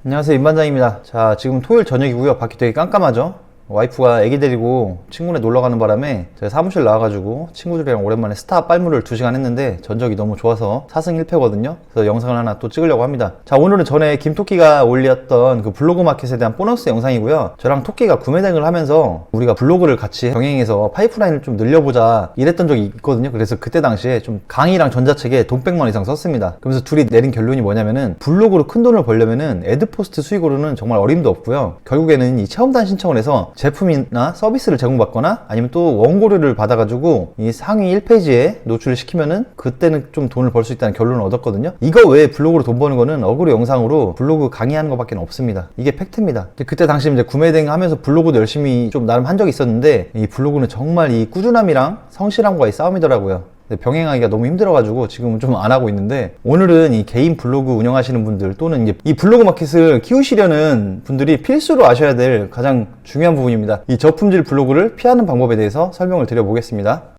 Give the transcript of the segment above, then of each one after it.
안녕하세요, 임반장입니다. 자, 지금 토요일 저녁이고요. 밖이 되게 깜깜하죠? 와이프가 애기 데리고 친구네 놀러 가는 바람에 제가 사무실 나와가지고 친구들이랑 오랜만에 스타 빨무를 2시간 했는데 전적이 너무 좋아서 4승 1패거든요. 그래서 영상을 하나 또 찍으려고 합니다. 자, 오늘은 전에 김토끼가 올렸던 그 블로그 마켓에 대한 보너스 영상이고요. 저랑 토끼가 구매 대행을 하면서 우리가 블로그를 같이 병행해서 파이프라인을 좀 늘려보자 이랬던 적이 있거든요. 그래서 그때 당시에 좀 강의랑 전자책에 돈 100만 이상 썼습니다. 그러면서 둘이 내린 결론이 뭐냐면은 블로그로 큰 돈을 벌려면은 애드포스트 수익으로는 정말 어림도 없고요. 결국에는 이 체험단 신청을 해서 제품이나 서비스를 제공받거나 아니면 또 원고료를 받아가지고 이 상위 1페이지에 노출을 시키면은 그때는 좀 돈을 벌 수 있다는 결론을 얻었거든요. 이거 외에 블로그로 돈 버는 거는 어그로 영상으로 블로그 강의하는 것밖에 없습니다. 이게 팩트입니다. 그때 당시 이제 구매 대행 하면서 블로그도 열심히 좀 나름 한 적이 있었는데 이 블로그는 정말 이 꾸준함이랑 성실함과의 싸움이더라고요. 병행하기가 너무 힘들어가지고 지금은 좀 안 하고 있는데, 오늘은 이 개인 블로그 운영하시는 분들 또는 이제 이 블로그 마켓을 키우시려는 분들이 필수로 아셔야 될 가장 중요한 부분입니다. 이 저품질 블로그를 피하는 방법에 대해서 설명을 드려보겠습니다.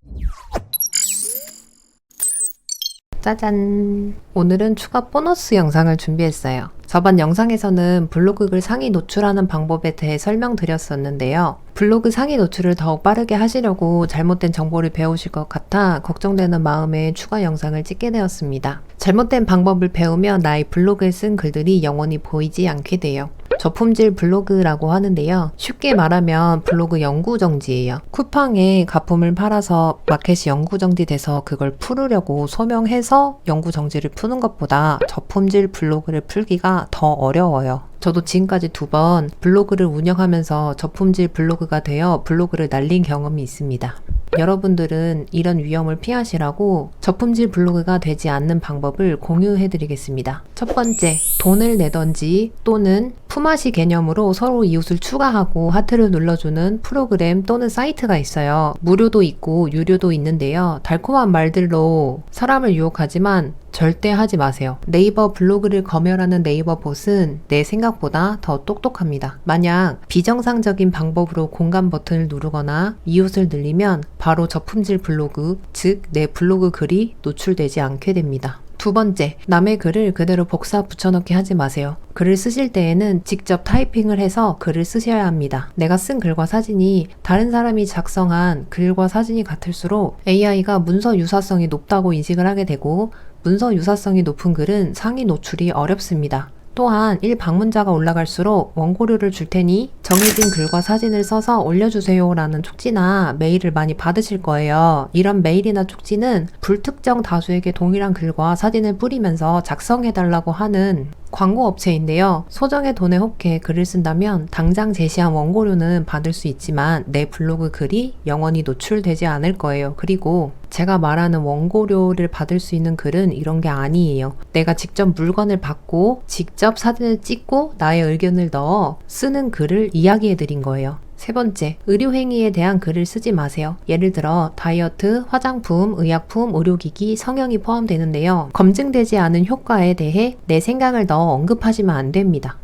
짜잔! 오늘은 추가 보너스 영상을 준비했어요. 저번 영상에서는 블로그 글 상위 노출하는 방법에 대해 설명드렸었는데요. 블로그 상위 노출을 더욱 빠르게 하시려고 잘못된 정보를 배우실 것 같아 걱정되는 마음에 추가 영상을 찍게 되었습니다. 잘못된 방법을 배우면 나의 블로그에 쓴 글들이 영원히 보이지 않게 돼요. 저품질 블로그라고 하는데요. 쉽게 말하면 블로그 영구정지예요. 쿠팡에 가품을 팔아서 마켓이 영구정지 돼서 그걸 풀으려고 소명해서 영구정지를 푸는 것보다 저품질 블로그를 풀기가 더 어려워요. 저도 지금까지 2번 블로그를 운영하면서 저품질 블로그가 되어 블로그를 날린 경험이 있습니다. 여러분들은 이런 위험을 피하시라고 저품질 블로그가 되지 않는 방법을 공유해드리겠습니다. 첫 번째, 돈을 내던지 또는 품앗이 개념으로 서로 이웃을 추가하고 하트를 눌러주는 프로그램 또는 사이트가 있어요. 무료도 있고 유료도 있는데요. 달콤한 말들로 사람을 유혹하지만 절대 하지 마세요. 네이버 블로그를 검열하는 네이버 봇은 내 생각보다 더 똑똑합니다. 만약 비정상적인 방법으로 공감 버튼을 누르거나 이웃을 늘리면 바로 저품질 블로그, 즉 내 블로그 글이 노출되지 않게 됩니다. 두 번째, 남의 글을 그대로 복사 붙여넣기 하지 마세요. 글을 쓰실 때에는 직접 타이핑을 해서 글을 쓰셔야 합니다. 내가 쓴 글과 사진이 다른 사람이 작성한 글과 사진이 같을수록 AI가 문서 유사성이 높다고 인식을 하게 되고, 문서 유사성이 높은 글은 상위 노출이 어렵습니다. 또한 1방문자가 올라갈수록 원고료를 줄 테니 정해진 글과 사진을 써서 올려주세요 라는 쪽지나 메일을 많이 받으실 거예요. 이런 메일이나 쪽지는 불특정 다수에게 동일한 글과 사진을 뿌리면서 작성해달라고 하는 광고업체인데요. 소정의 돈에 혹해 글을 쓴다면 당장 제시한 원고료는 받을 수 있지만 내 블로그 글이 영원히 노출되지 않을 거예요. 그리고 제가 말하는 원고료를 받을 수 있는 글은 이런 게 아니에요. 내가 직접 물건을 받고 직접 사진을 찍고 나의 의견을 넣어 쓰는 글을 이야기해 드린 거예요. 세 번째, 의료행위에 대한 글을 쓰지 마세요. 예를 들어 다이어트, 화장품, 의약품, 의료기기, 성형이 포함되는데요. 검증되지 않은 효과에 대해 내 생각을 넣어 언급하시면 안 됩니다.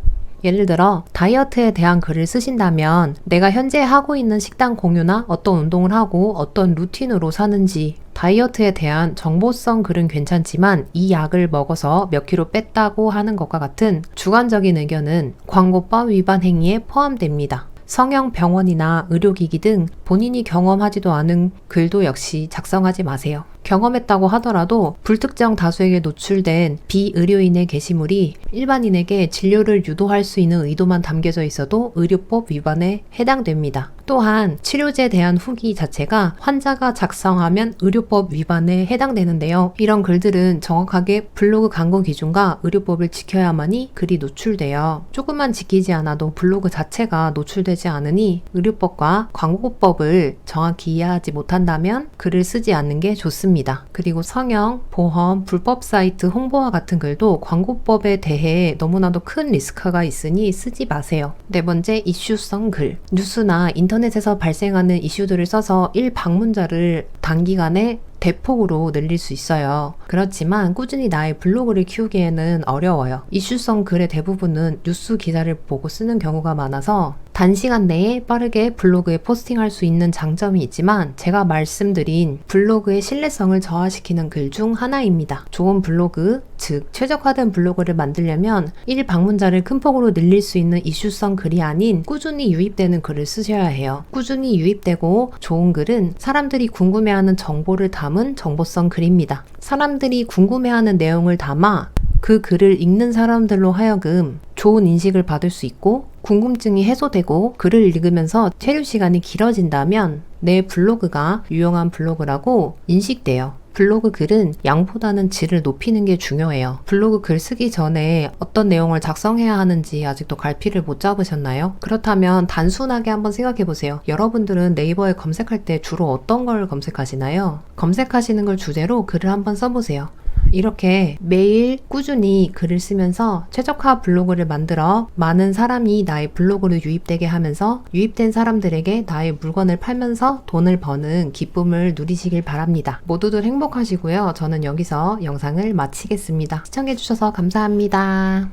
예를 들어 다이어트에 대한 글을 쓰신다면 내가 현재 하고 있는 식단 공유나 어떤 운동을 하고 어떤 루틴으로 사는지, 다이어트에 대한 정보성 글은 괜찮지만 이 약을 먹어서 몇 킬로 뺐다고 하는 것과 같은 주관적인 의견은 광고법 위반 행위에 포함됩니다. 성형 병원이나 의료기기 등 본인이 경험하지도 않은 글도 역시 작성하지 마세요. 경험했다고 하더라도 불특정 다수에게 노출된 비의료인의 게시물이 일반인에게 진료를 유도할 수 있는 의도만 담겨져 있어도 의료법 위반에 해당됩니다. 또한 치료제에 대한 후기 자체가 환자가 작성하면 의료법 위반에 해당되는데요. 이런 글들은 정확하게 블로그 광고 기준과 의료법을 지켜야만이 글이 노출돼요. 조금만 지키지 않아도 블로그 자체가 노출되지 않으니 의료법과 광고법을 정확히 이해하지 못한다면 글을 쓰지 않는 게 좋습니다. 그리고 성형, 보험, 불법 사이트 홍보와 같은 글도 광고법에 대해 너무나도 큰 리스크가 있으니 쓰지 마세요. 네 번째, 이슈성 글. 뉴스나 인터넷에서 발생하는 이슈들을 써서 1방문자를 단기간에 대폭으로 늘릴 수 있어요. 그렇지만 꾸준히 나의 블로그를 키우기에는 어려워요. 이슈성 글의 대부분은 뉴스 기사를 보고 쓰는 경우가 많아서 단시간 내에 빠르게 블로그에 포스팅할 수 있는 장점이 있지만 제가 말씀드린 블로그의 신뢰성을 저하시키는 글 중 하나입니다. 좋은 블로그, 즉 최적화된 블로그를 만들려면 1방문자를 큰 폭으로 늘릴 수 있는 이슈성 글이 아닌 꾸준히 유입되는 글을 쓰셔야 해요. 꾸준히 유입되고 좋은 글은 사람들이 궁금해하는 정보를 담은 정보성 글입니다. 사람들이 궁금해하는 내용을 담아 그 글을 읽는 사람들로 하여금 좋은 인식을 받을 수 있고 궁금증이 해소되고 글을 읽으면서 체류 시간이 길어진다면 내 블로그가 유용한 블로그라고 인식돼요. 블로그 글은 양보다는 질을 높이는 게 중요해요. 블로그 글 쓰기 전에 어떤 내용을 작성해야 하는지 아직도 갈피를 못 잡으셨나요? 그렇다면 단순하게 한번 생각해 보세요. 여러분들은 네이버에 검색할 때 주로 어떤 걸 검색하시나요? 검색하시는 걸 주제로 글을 한번 써보세요. 이렇게 매일 꾸준히 글을 쓰면서 최적화 블로그를 만들어 많은 사람이 나의 블로그로 유입되게 하면서 유입된 사람들에게 나의 물건을 팔면서 돈을 버는 기쁨을 누리시길 바랍니다. 모두들 행복하시고요. 저는 여기서 영상을 마치겠습니다. 시청해주셔서 감사합니다.